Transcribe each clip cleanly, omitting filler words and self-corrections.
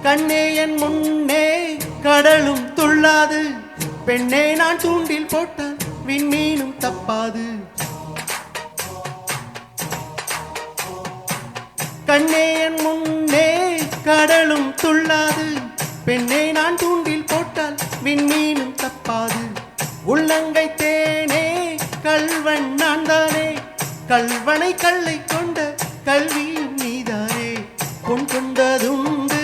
கண்ணே என் முன்னே கடலும் துள்ளாது, பெண்ணே நான் தூண்டில் போட்டால் விண்மீனும் தப்பாது. கண்ணே என் முன்னே கடலும் துள்ளாது, பெண்ணே நான் தூண்டில் போட்டால் விண்மீனும் தப்பாது. உள்ளங்கை தேனே கல்வன் நான் தானே, கல்வனை கல்லை கொண்ட கல்வியும் நீதானே. பொன் கொண்டதுண்டு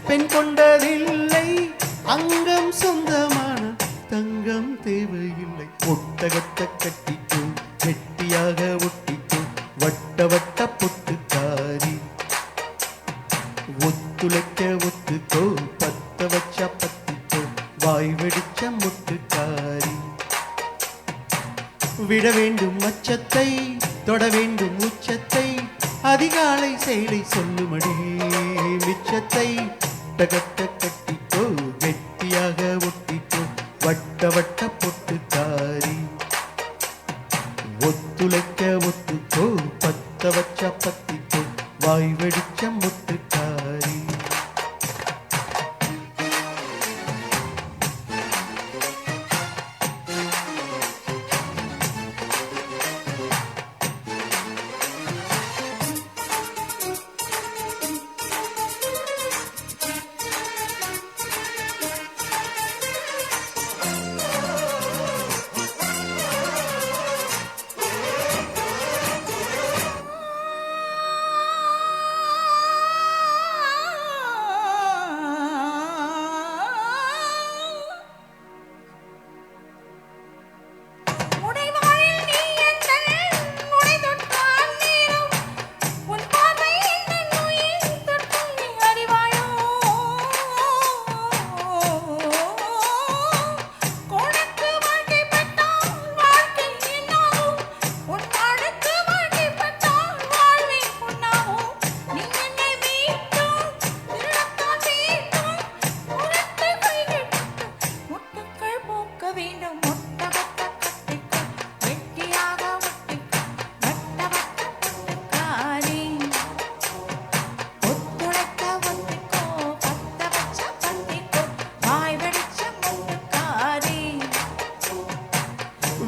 பெண் கொண்டதில்லை, அங்கம் சொந்தமான தங்கம் தேவையில்லை. ஒட்டகத்தை கட்டிக்கோ வெட்டியாக ஒட்டிக்கோ வட்ட வட்ட பொட்டுக்காரி. ஒத்துழைக்க ஒத்துக்கோ பத்த வச்ச பத்திக்கோ வாய் வெடிச்ச முட்டுக்காரி. விட வேண்டும் மச்சத்தை தொட வேண்டும் உச்சத்தை, அதிகாலை செயலை சொல்லுமடி மிச்சத்தை. டகட்ட கட்டிக்கோ வெட்டியாக ஒட்டிக்கோ வட்ட வட்ட பொட்டுக்காரி. ஒத்துழைக்க ஒத்துக்கோ பத்த வச்ச பத்திக்கோ வாய் வெடிச்ச முட்டுக்காரி.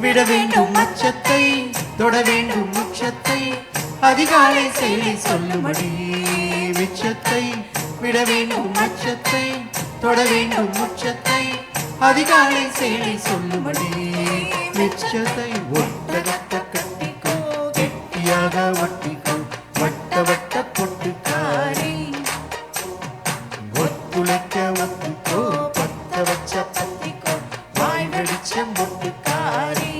விட வேண்டும் மச்சத்தை தொட வேண்டும் உச்சத்தை, அதிகாலை செயலை சொல்லுமடி மிச்சத்தை. விட வேண்டும் மச்சத்தை தொட வேண்டும் உச்சத்தை, அதிகாலை செயலை சொல்லுமடி மிச்சத்தை. ஒட்டகத்தை கட்டிக்கோ கெட்டியாக ஒட்டிக்கோ வட்ட வட்ட பொட்டுக்காரி. ஒத்துழைக்க ஒத்துக்கோ பத்த வச்ச பத்திக்கோ வாய் வெடிச்ச முட்டுக்காரி.